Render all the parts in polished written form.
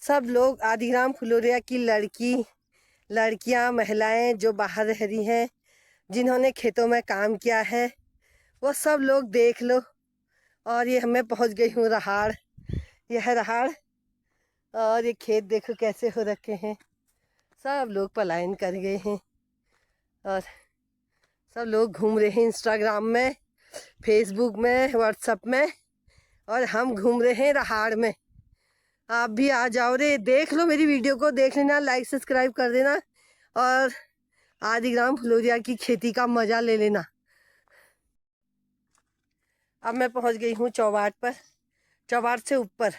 सब लोग आदिग्राम फुलोरिया की लड़कियां महिलाएं जो बाहर रह रही हैं, जिन्होंने खेतों में काम किया है, वो सब लोग देख लो। और ये मैं पहुंच गई हूँ रहाड़। यह रहाड़ और ये खेत देखो कैसे हो रखे हैं। सब लोग पलायन कर गए हैं और सब लोग घूम रहे हैं इंस्टाग्राम में, फेसबुक में, व्हाट्सएप में, और हम घूम रहे हैं रहाड़ में। आप भी आ जाओ रे, देख लो मेरी वीडियो को, देख लेना, लाइक सब्सक्राइब कर देना और आदिग्राम फुलोरिया की खेती का मजा ले लेना। अब मैं पहुंच गई हूँ चौबाट पर, चौबाट से ऊपर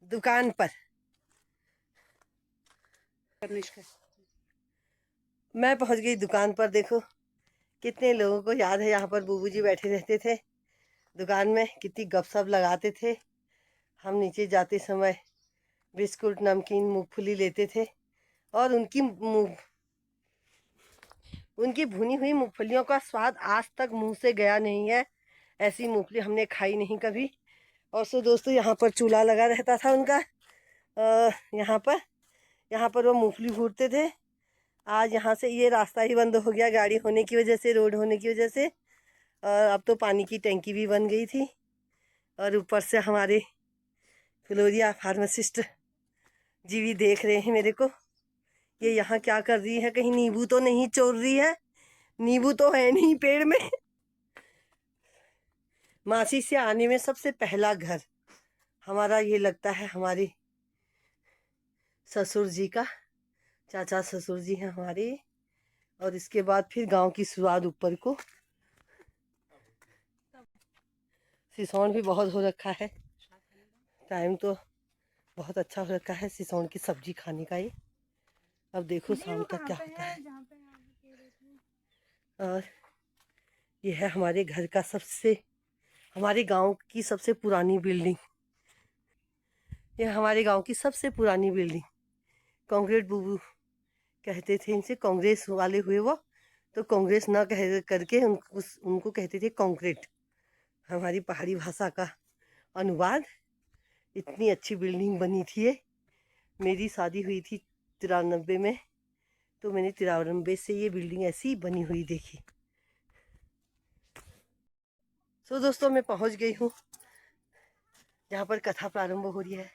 दुकान पर। मैं पहुंच गई दुकान पर। देखो कितने लोगों को याद है, यहाँ पर बूबू जी बैठे रहते थे दुकान में, कितनी गपशप लगाते थे। हम नीचे जाते समय बिस्कुट, नमकीन, मूंगफली लेते थे और उनकी भुनी हुई मूंगफलियों का स्वाद आज तक मुंह से गया नहीं है। ऐसी मूंगफली हमने खाई नहीं कभी। और सो दोस्तों, यहाँ पर चूल्हा लगा रहता था उनका। यहाँ पर वो मूंगफली भूनते थे। आज यहाँ से ये रास्ता ही बंद हो गया, गाड़ी होने की वजह से, रोड होने की वजह से। और अब तो पानी की टंकी भी बन गई थी। और ऊपर से हमारे फ्लोरिया फार्मासिस्ट जी भी देख रहे हैं मेरे को। ये यहाँ क्या कर रही है, कहीं नींबू तो नहीं चोर रही है? नींबू तो है नहीं पेड़ में। मासी से आने में सबसे पहला घर हमारा ये लगता है हमारे ससुर जी का, चाचा ससुर जी हैं हमारे। और इसके बाद फिर गांव की शुरुआत ऊपर को। सिसौन भी बहुत हो रखा है, टाइम तो बहुत अच्छा हो रखा है सिसौन की सब्जी खाने का। ये अब देखो शाम तक क्या होता है। और ये है हमारे घर का हमारे गांव की सबसे पुरानी बिल्डिंग। यह हमारे गांव की सबसे पुरानी बिल्डिंग। कांग्रेस बूबू कहते थे इनसे, कांग्रेस वाले हुए वो, तो कांग्रेस ना कह करके उनको कहते थे कंक्रीट, हमारी पहाड़ी भाषा का अनुवाद। इतनी अच्छी बिल्डिंग बनी थी ये। मेरी शादी हुई थी 93 में, तो मैंने 93 से ये बिल्डिंग ऐसी ही बनी हुई देखी। सो दोस्तों, मैं पहुंच गई हूँ जहाँ पर कथा प्रारंभ हो रही है।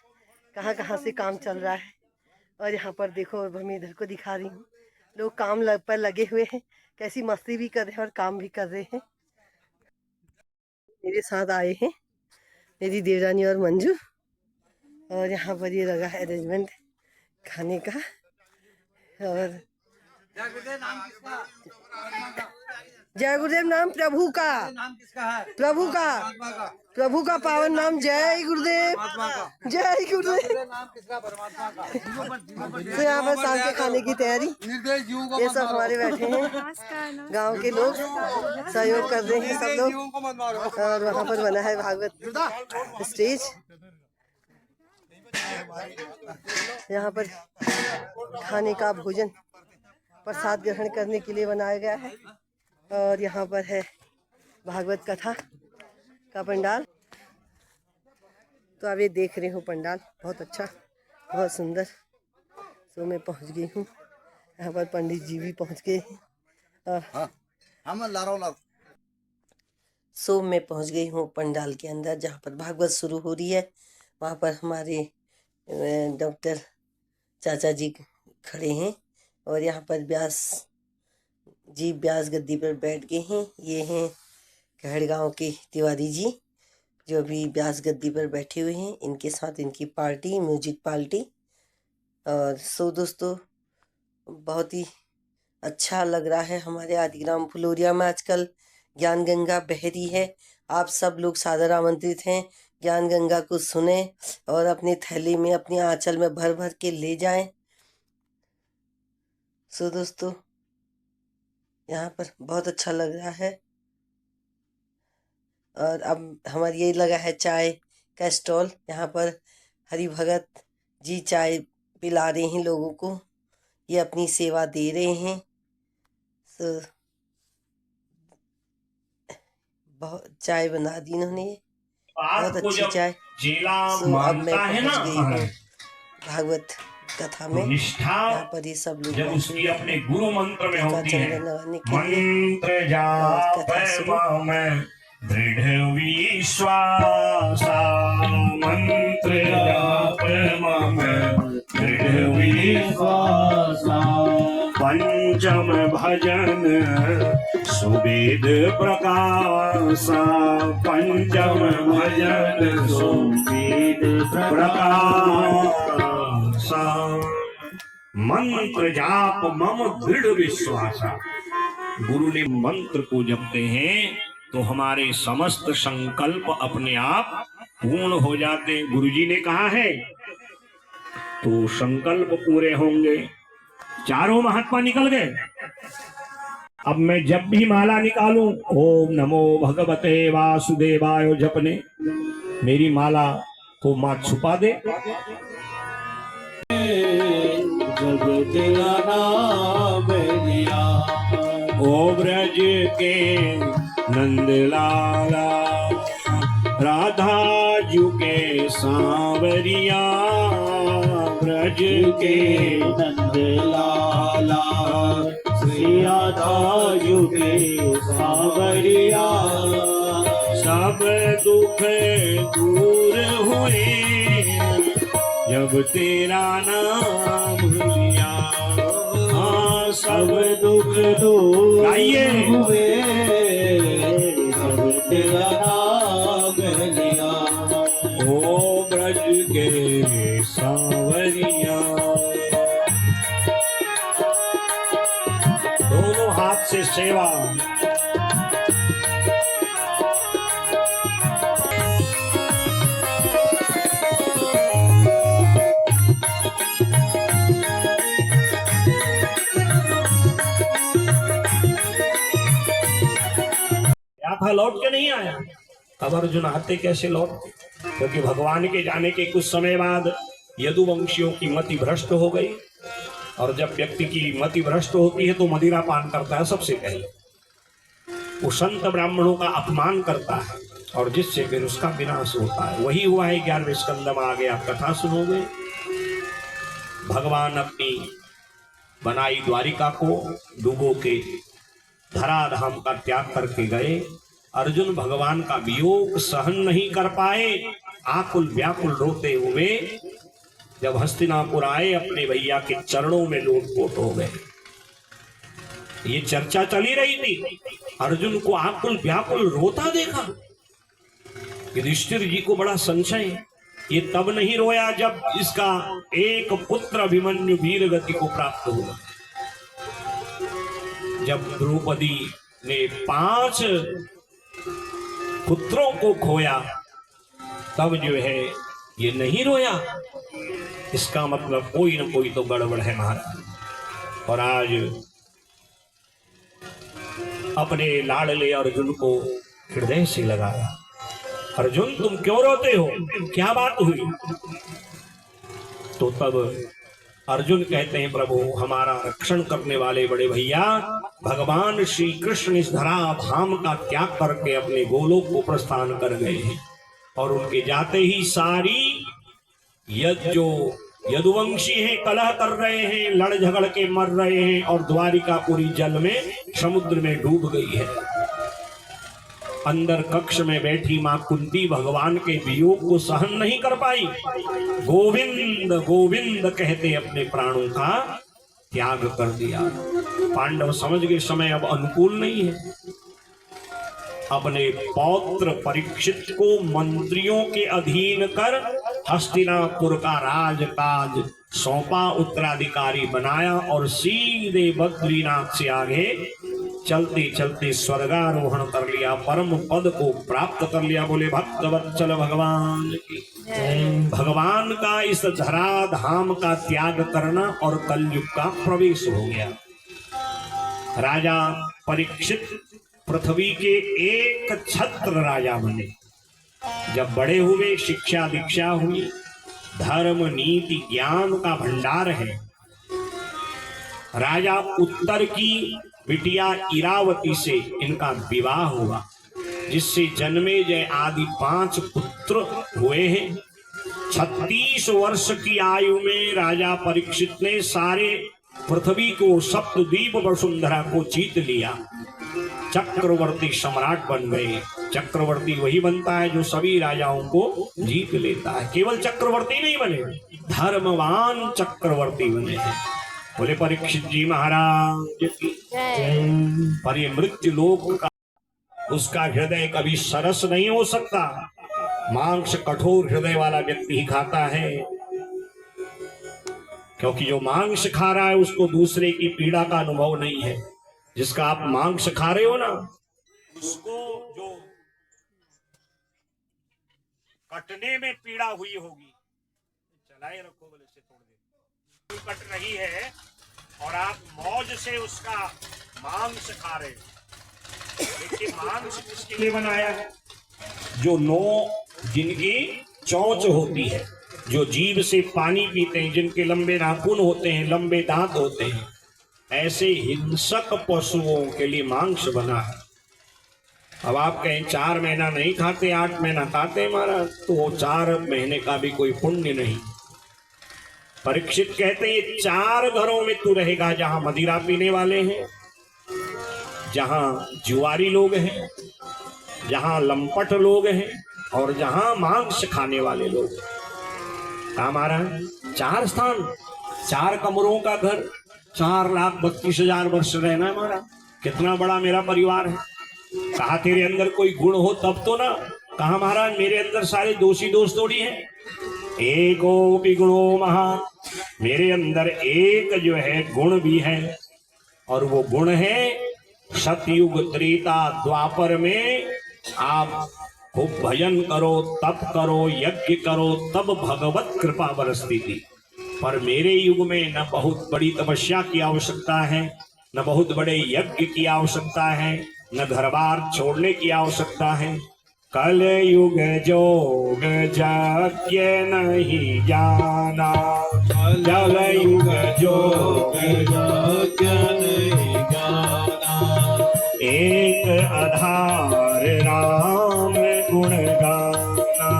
कहाँ कहाँ से काम चल रहा है। और यहाँ पर देखो, अब मैं इधर को दिखा रही हूँ, लोग काम पर लगे हुए हैं, कैसी मस्ती भी कर रहे हैं और काम भी कर रहे हैं। मेरे साथ आए हैं मेरी देवरानी और मंजू। और यहाँ पर ये लगा है अरेंजमेंट खाने का। और जय गुरुदेव नाम प्रभु का, प्रभु का पावन नाम। जय गुरुदेव, जय गुरुदेव। तो यहाँ पर शाम के खाने की तैयारी, ये सब हमारे बैठे हैं, गांव के लोग सहयोग कर रहे हैं सब लोग। और वहाँ पर बना है भागवत स्टेज। यहाँ पर खाने का भोजन प्रसाद ग्रहण करने के लिए बनाया गया है। और यहाँ पर है भागवत कथा का पंडाल। तो आप ये देख रहे हो पंडाल, बहुत अच्छा, बहुत सुंदर। तो मैं पहुँच गई हूँ, यहाँ पर पंडित जी भी पहुँच गए हैं। सो मैं पहुँच गई हूँ पंडाल के अंदर, जहाँ पर भागवत शुरू हो रही है। वहाँ पर हमारे डॉक्टर चाचा जी खड़े हैं। और यहाँ पर व्यास जी व्यास गद्दी पर बैठ गए हैं। ये हैं कहड़गांव के तिवारी जी, जो अभी व्यास गद्दी पर बैठे हुए हैं। इनके साथ इनकी पार्टी, म्यूजिक पार्टी। और सो दोस्तों, बहुत ही अच्छा लग रहा है हमारे आदिग्राम फुलोरिया में। आजकल ज्ञान गंगा बह रही है। आप सब लोग सादर आमंत्रित हैं, ज्ञान गंगा को सुने और अपनी थैली में, अपनी आंचल में भर भर के ले जाएं। सो दोस्तों, यहाँ पर बहुत अच्छा लग रहा है। और अब हमारी ये लगा है चाय का स्टॉल। यहाँ पर हरि भगत जी चाय पिला रहे हैं लोगों को, ये अपनी सेवा दे रहे हैं। तो बहुत चाय बना दी इन्होंने, बहुत अच्छी चाय। तो अब मैं पहुंच गई हूँ भागवत कथा में निष्ठा यहाँ पर ही सब लोग जब उसकी अपने गुरु मंत्र में होती है, चंद्र नवाने के लिए मंत्र जाप कथा शुरू। में दृढ़ विश्वास, मंत्र जाप में दृढ़ विश्वास, पंचम भजन सुवेद प्रकाश, पंचम भजन सुवेद प्रकाश, मंत्र जाप मम दृढ़ विश्वास। गुरु ने मंत्र को जपते हैं तो हमारे समस्त संकल्प अपने आप पूर्ण हो जाते हैं। गुरु जी ने कहा है तो संकल्प पूरे होंगे। चारों महात्मा निकल गए। अब मैं जब भी माला निकालूं ओम नमो भगवते वासुदेवाय जपने, मेरी माला को मां छुपा दे। जब तेरा नाम लिया ओ ब्रज के नंद लाला, राधा जू के सांवरिया, ब्रज के नंद लाला, श्री राधा जू के सांवरिया, सब दुख दूर हुए जब तेरा नाम लिया। हाँ, सब दुख दूर हुए जब तेरा नाम लिया। ओ ब्रज के सांवरिया, दोनों हाथ से सेवा। था लौट के नहीं आया। अब अर्जुन आते कैसे लौट, क्योंकि भगवान के जाने के कुछ समय बाद यदुवंशियों की मति भ्रष्ट हो गई। और जब व्यक्ति की मति भ्रष्ट होती है तो मदिरा पान करता है सबसे पहले, वो संत ब्राह्मणों का अपमान करता है और जिससे फिर उसका विनाश होता है। वही हुआ है 11वें स्कंद में आगे आप कथा सुनोगे। भगवान अपनी बनाई द्वारिका को डूबो के धराधाम का त्याग करके गए। अर्जुन भगवान का वियोग सहन नहीं कर पाए, आकुल व्याकुल रोते हुए जब हस्तिनापुर आए अपने भैया के चरणों में लोटपोट हो गए। ये चर्चा चली रही थी, अर्जुन को आकुल व्याकुल रोता देखा। युधिष्ठिर जी को बड़ा संशय। ये तब नहीं रोया जब इसका एक पुत्र अभिमन्यु वीर गति को प्राप्त हुआ। जब द्रौपदी ने 5 पुत्रों को खोया तब जो है ये नहीं रोया। इसका मतलब कोई न कोई तो गड़बड़ है महाराज। और आज अपने लाडले अर्जुन को हृदय से लगाया। अर्जुन तुम क्यों रोते हो, क्या बात हुई? तो तब अर्जुन कहते हैं प्रभु हमारा रक्षण करने वाले बड़े भैया भगवान श्री कृष्ण इस धरा धाम का त्याग करके अपने गोलोक को प्रस्थान कर गए हैं। और उनके जाते ही सारी जो यदुवंशी हैं कलह कर रहे हैं, लड़ झगड़ के मर रहे हैं और द्वारिका पूरी जल में समुद्र में डूब गई है। अंदर कक्ष में बैठी मां कुंती भगवान के वियोग को सहन नहीं कर पाई। गोविंद गोविंद कहते अपने प्राणों का त्याग कर दिया। पांडव समझ गए समय अब अनुकूल नहीं है। अपने पौत्र परीक्षित को मंत्रियों के अधीन कर हस्तिनापुर का राजकाज सौंपा, उत्तराधिकारी बनाया और सीधे बद्रीनाथ से आगे चलते चलते स्वर्गारोहण कर लिया, परम पद को प्राप्त कर लिया। बोले भक्तवत्सल भगवान की। भगवान का इस धरा धाम का त्याग करना और कलयुग का प्रवेश हो गया। राजा परीक्षित पृथ्वी के एक छत्र राजा बने। जब बड़े हुए, शिक्षा दीक्षा हुई, धर्म नीति ज्ञान का भंडार है। राजा उत्तर की बिटिया इरावती से इनका विवाह हुआ, जिससे जन्मेजय आदि 5 पुत्र हुए हैं। 36 वर्ष की आयु में राजा परीक्षित ने सारे पृथ्वी को, सप्तद्वीप वसुंधरा को जीत लिया। चक्रवर्ती सम्राट बन गए। चक्रवर्ती वही बनता है जो सभी राजाओं को जीत लेता है। केवल चक्रवर्ती नहीं बने, धर्मवान चक्रवर्ती बने हैं। बोले परीक्षित जी महाराज की। पर ये मृत्यु लोक का उसका हृदय कभी सरस नहीं हो सकता। मांस कठोर हृदय वाला व्यक्ति ही खाता है, क्योंकि जो मांस खा रहा है उसको दूसरे की पीड़ा का अनुभव नहीं है। जिसका आप मांस खा रहे हो ना, उसको जो कटने में पीड़ा हुई होगी, चलाए रखो बोले से थोड़ी देर, कट रही है और आप मौज से उसका मांस खा रहे हो। लेकिन मांस किसके लिए बनाया है? जो जिनकी चोंच होती है, जो जीभ से पानी पीते हैं, जिनके लंबे नाखून होते हैं, लंबे दांत होते हैं, ऐसे हिंसक पशुओं के लिए मांस बना है। अब आप कहें 4 महीना नहीं खाते, 8 महीना खाते महाराज, तो 4 महीने का भी कोई पुण्य नहीं। परीक्षित कहते हैं 4 घरों में तू रहेगा, जहां मदिरा पीने वाले हैं, जहां जुआरी लोग हैं, जहां लंपट लोग हैं, और जहां मांस खाने वाले लोग। कहा महाराज 4 स्थान, 4 कमरों का घर, 4,32,000 वर्ष रहना है महाराज। कितना बड़ा मेरा परिवार है। कहा तेरे अंदर कोई गुण हो तब तो ना। कहा महाराज मेरे अंदर सारे दोषी दोष थोड़ी हैं। एकोपि गुणो महान, मेरे अंदर एक जो है गुण भी है, और वो गुण है सतयुग त्रेता द्वापर में आप खूब भजन करो, तप करो, यज्ञ करो, तब भगवत कृपा बरसती थी। पर मेरे युग में न बहुत बड़ी तपस्या की आवश्यकता है, न बहुत बड़े यज्ञ की आवश्यकता है, न घर बार छोड़ने की आवश्यकता है। कल युग जोग यज्ञ नहीं जाना, कल युग जोग यज्ञ नहीं जाना। एक आधार राम गुण गाना,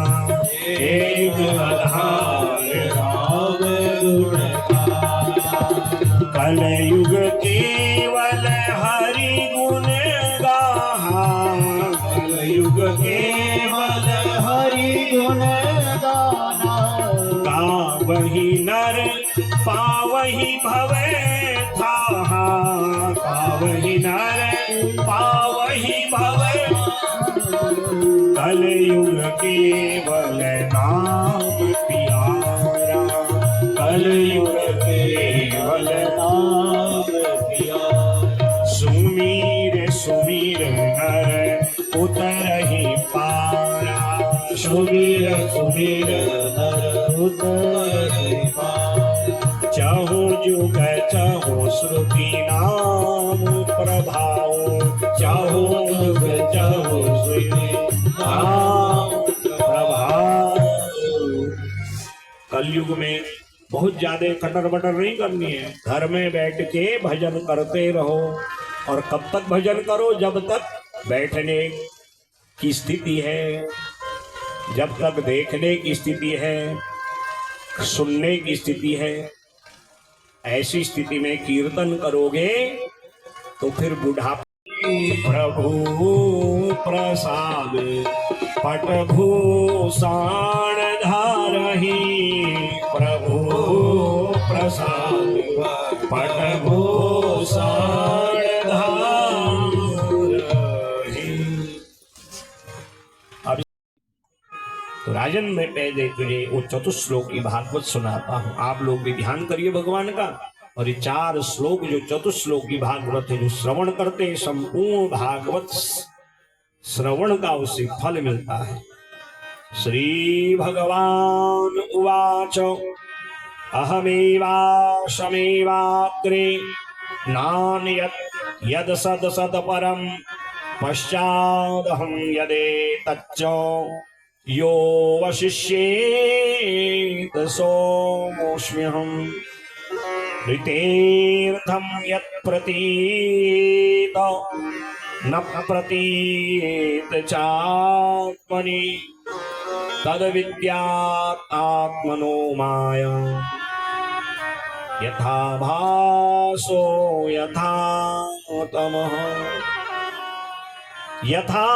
एक आधार राम गुण गाना। कल युग केवल हरि गुण गाहा, कल युग केवल हरि गुण गाना। गावहि नर पावहि भवे थाहा, पावहि नर पावहि भवे। कलयुग केवल नाम प्यारा, कलयुग केवल नाम प्यारा। सुमीर सुमीर नर उतरहि पारा, सुमीर सुमीर नर उतरहि पारा। चाहो जुग चाहो श्रुति नाम प्रभाव, चाहो जुग चाहो श्रुति नाम प्रभाव। कलयुग में बहुत ज्यादा कटर बटर नहीं करनी है। घर में बैठ के भजन करते रहो। और कब तक भजन करो? जब तक बैठने की स्थिति है, जब तक देखने की स्थिति है, सुनने की स्थिति है। ऐसी स्थिति में कीर्तन करोगे तो फिर बुढ़ापे प्रभु प्रसाद पटभूषण धारहि, प्रभु प्रसाद पटभूषण धारहि। अब तो राजन मैं पहले तुझे वो चतुश्लोकी भागवत सुनाता हूं। आप लोग भी ध्यान करिए भगवान का। और ये 4 श्लोक जो चतुश्लोकी भागवत है, जो श्रवण करते हैं, संपूर्ण भागवत श्रवण का उसे फल मिलता है। श्री भगवान उवाच अहमेवाशमेवाग्रे नान्यत् यद सद सद परम पश्चादहं यदेतच्च यो वशिष्येत सोमोऽस्म्यहम्। ऋतेर्थं यत् प्रतीत न प्रतीत चात्मनि, तद विद्यात् आत्मनो माया यथा भासो यथा तमः यथा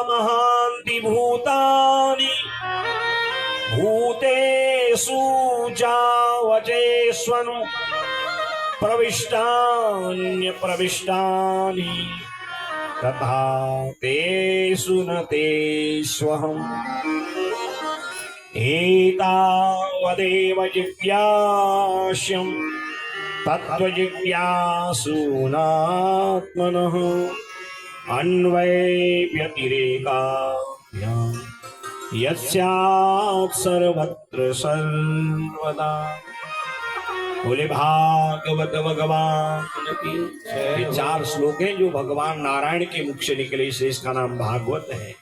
महान्ति भूतानि भूतेषु जावचेष्वनु प्रविष्टान्यप्रविष्टानि तथा तेषु न तेष्वहम् एतावदेव जिज्ञास्यम् तत्त्वजिज्ञासूनात्मनः अन्वयव्यतिरेकाय यस्यात् सर्वत्र सर्वदा। बोले भागवत भगवान की। ये 4 श्लोक हैं जो भगवान नारायण के मुख से निकले, इसलिए इसका नाम भागवत है।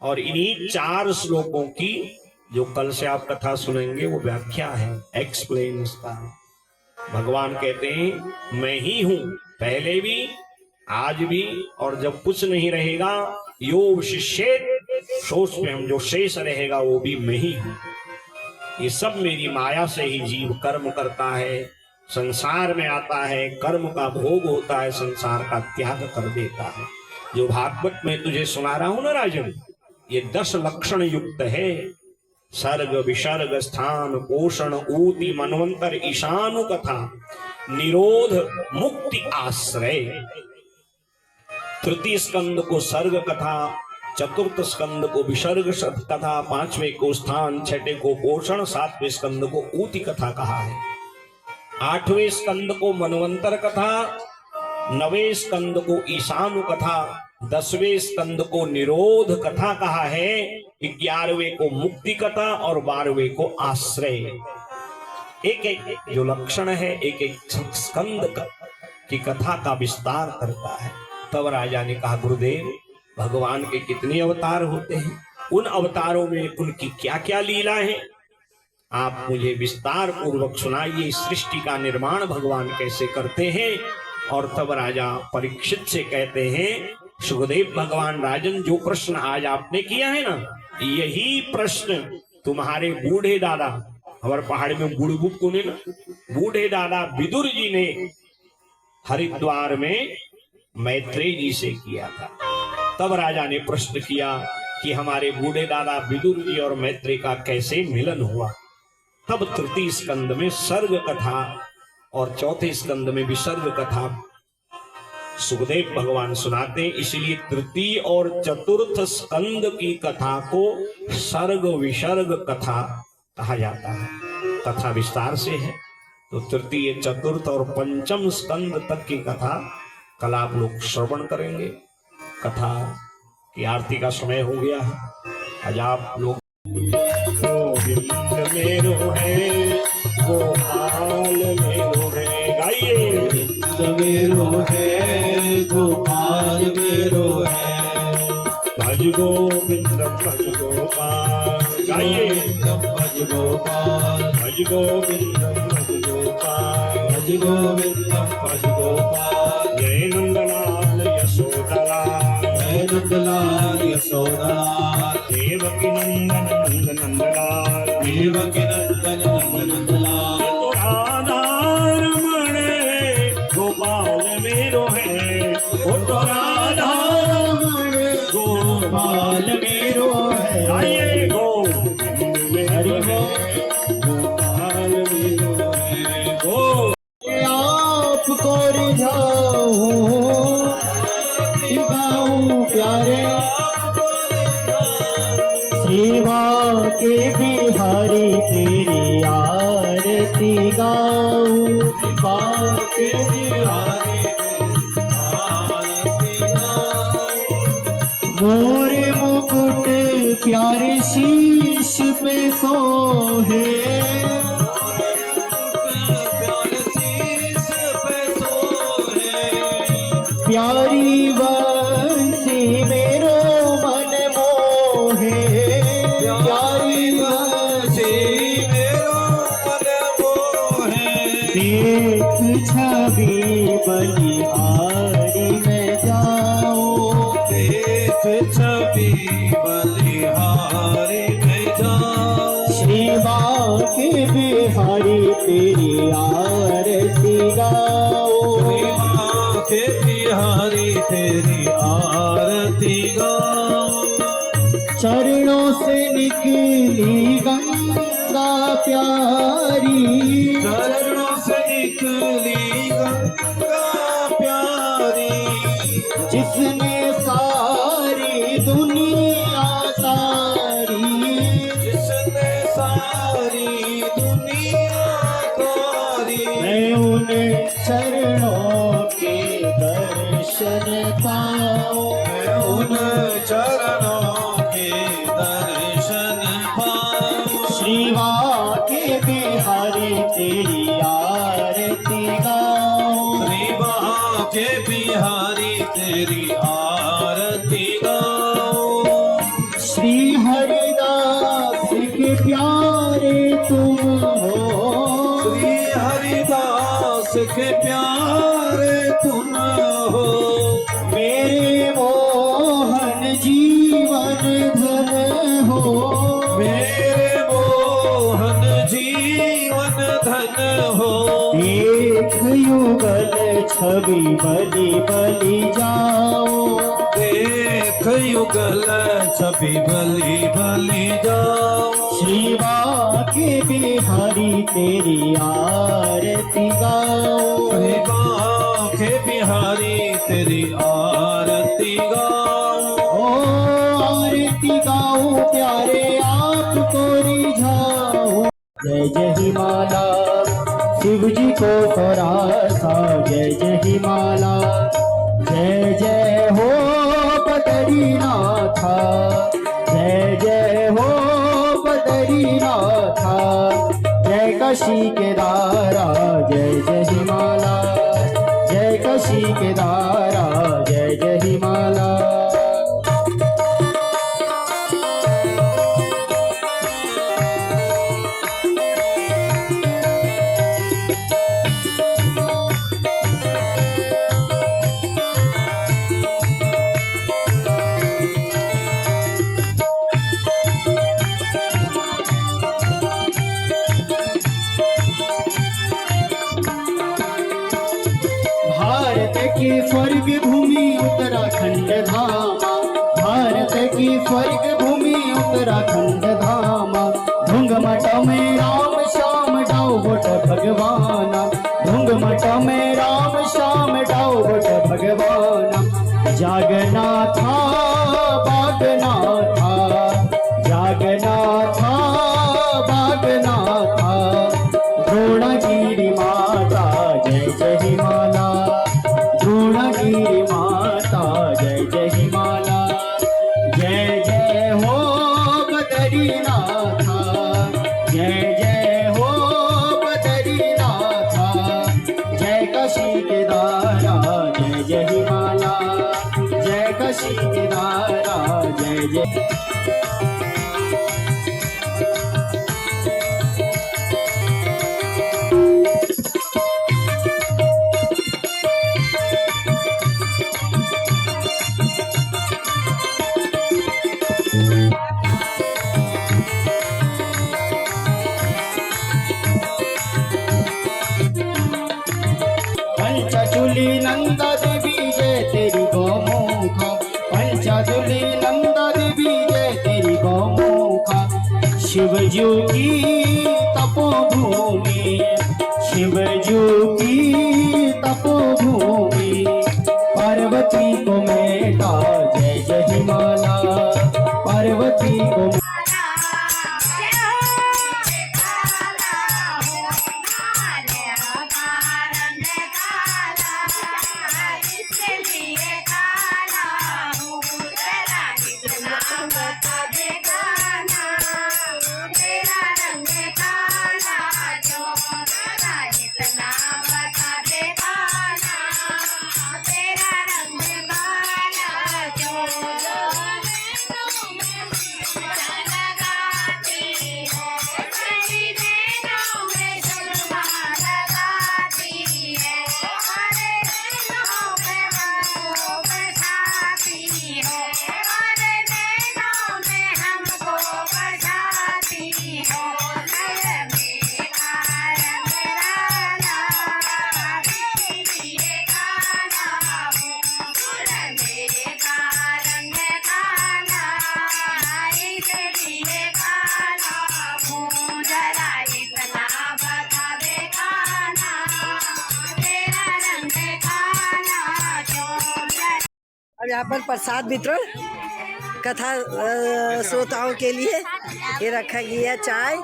और इन्हीं 4 श्लोकों की जो कल से आप कथा सुनेंगे वो व्याख्या है, एक्सप्लेन इसका। भगवान कहते हैं मैं ही हूं, पहले भी आज भी और जब कुछ नहीं रहेगा, यो शिष्येत सोचमें, जो शेष रहेगा वो भी मैं ही हूं। ये सब मेरी माया से ही जीव कर्म करता है, संसार में आता है, कर्म का भोग होता है, संसार का त्याग कर देता है। जो भागवत में तुझे सुना रहा हूं ना राजन, ये 10 लक्षण युक्त है। सर्ग विसर्ग स्थान पोषण ऊति मनवंतर ईशानु कथा निरोध मुक्ति आश्रय। तृतीय स्कंद को सर्ग कथा, चतुर्थ स्कंद को विसर्ग कथा, 5वें को स्थान, 6ठे को पोषण, 7वें स्कंद को ऊति कथा कहा है। 8वें स्कंद को मनवंतर कथा, 9वें स्कंद को ईशानु कथा, 10वें स्कंद को निरोध कथा कहा है, 11वें को मुक्ति कथा और 12वें को आश्रय। एक एक जो लक्षण है, एक एक स्कंद की कथा का विस्तार करता है। तब राजा ने कहा गुरुदेव, भगवान के कितने अवतार होते हैं, उन अवतारों में उनकी क्या क्या लीला है, आप मुझे विस्तार पूर्वक सुनाइए। सृष्टि का निर्माण भगवान कैसे करते हैं। और तब राजा परीक्षित से कहते हैं, सुखदेव भगवान राजन, जो प्रश्न आज आपने किया है ना, यही प्रश्न तुम्हारे बूढ़े दादा, हमारे पहाड़ में बुड़बुक को ने ना, बूढ़े दादा विदुर जी ने हरिद्वार में मैत्रेय जी से किया था। तब राजा ने प्रश्न किया कि हमारे बूढ़े दादा विदुर जी और मैत्रेय का कैसे मिलन हुआ। तब तृतीय स्कंद में सर्ग कथा और चौथे स्कंद में विसर्ग कथा सुखदेव भगवान सुनाते हैं। इसलिए तृतीय और चतुर्थ स्कंद की कथा को सर्ग विसर्ग कथा कहा जाता है। कथा विस्तार से है, तो तृतीय, चतुर्थ और पंचम स्कंद तक की कथा कल आप लोग श्रवण करेंगे। कथा की आरती का समय हो गया है। आज आप लोग गोविंद मेरो है, गोपाल मेरो है, गाइए। मेरो है, गोपाल मेरो है, भज गोविंद भज गोपाल, गाइए। भज गोपाल, भज गोविंद भज गोपाल, भज गोविंद भज गोपाल। जय नंदलाल यशोदलाल, जय नंदलाल यशोदलाल, देवकी नंदन नंद नंदलाल, देवकी नंदन नंद नंदलाल। आधार मणे गोपाल मेरो है, ओ तो राधारमण गोपाल मेरो है, आइए गोविंद मेरो है, गोपाल मेरो है। आपको रिझाऊं गाऊं प्यारे, सेवा के बिहारी तेरी आरती गाऊं, सेवा के बिहारी आरती गाऊं। मोरे मुकुट प्यारे शीश पे सोहे, प्यारी बंसी मेरो मन मोहे, प्यारी बंसी मेरो मन मोहे। देख छवि बलिहारी में जाऊं, देख छवि बलिहारी में सेवा के बिहारी तेरी आरती गाओ, सेवा के बिहारी तेरी आरती गाओ। चरणों से निकली गंगा प्यारी, चरणों से निकली गंगा प्यारी, जिसने सारी दुनिया तारी, जिसने सारी दुनिया तारी। मैं उन चरणों के दर्शन पाऊं, मैं उन चरणों के दर्शन पाऊं। श्रीवा के बिहारी तेरी आरती गाऊं, सेवा के बिहारी तेरी आरती गाओ। श्री हरिदास के प्यारे तुम हो, श्री हरिदास के प्यारे तुम हो। मेरे मोहन जीवन धन हो, मेरे मोहन जीवन धन हो। एक युगल छवि बलि बलि जाओ, देख युगल छवि बलि बलि जाओ। श्रीवा के बिहारी तेरी आरती गाओ, सेवा के बिहारी तेरी आरती गाओ। ओ आरती गाओ प्यारे आपको रिझाओ। जय जय हिमाला शिव जी को फरासा, जय जय हिमाला जय जय हो बद्रीनाथा, जय जय हो बद्रीनाथा। जय काशी केदारा जय जय हिमाला, जय काशी केदारा जय जय हिमाला। भारत की स्वर्ग भूमि उत्तराखंड धामा, भारत की स्वर्ग भूमि उत्तराखंड धामा। ढूंग मठ में राम श्याम डाउ बोट भगवाना, ढूंग मठ में राम श्याम डाउ बोट भगवाना। जागना था बागना था, जागना था बागना था। द्रोणगिरि माता जय जय हिमाला, द्रोणगिरि माता जय जय हिमाला। जय जय हो बद्रीनाथा, जय जय हो बद्रीनाथा। जय काशी केदारा जय जय हिमाला, जय काशी केदारा जय जय। पंचचूली नंदा देवी जय तेरी गौमुखा, पंचचूली नंदा देवी जय तेरी गौमुखा। शिवजू की तपोभूमि, शिवजू की तपोभूमि। पार्वती को मेटा जय जय हिमाला, पार्वती को तेरा रंग और यहाँ पर प्रसाद वितरण कथा श्रोताओं के लिए ये रखा गया है, चाय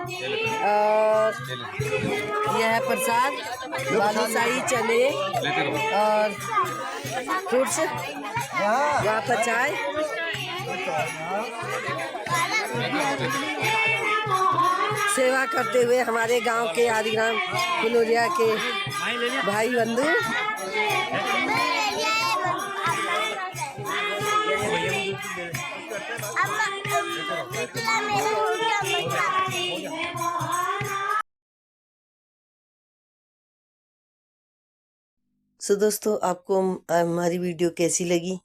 और यह है प्रसाद, बालूशाही, चने और फ्रूट्स। वहाँ पर चाय। सेवा करते हुए हमारे गांव के आदिग्राम फुलोरिया के भाई बंधु। सो दोस्तों, आपको हमारी वीडियो कैसी लगी?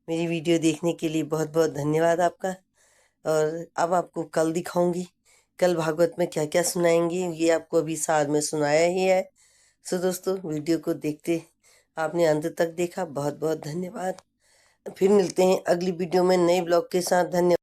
मेरी वीडियो देखने के लिए बहुत बहुत धन्यवाद आपका। और अब आपको कल दिखाऊंगी, कल भागवत में क्या क्या सुनाएंगे, ये आपको अभी सार में सुनाया ही है। सो दोस्तों, वीडियो को देखते आपने अंत तक देखा, बहुत बहुत धन्यवाद। फिर मिलते हैं अगली वीडियो में नए ब्लॉग के साथ। धन्यवाद।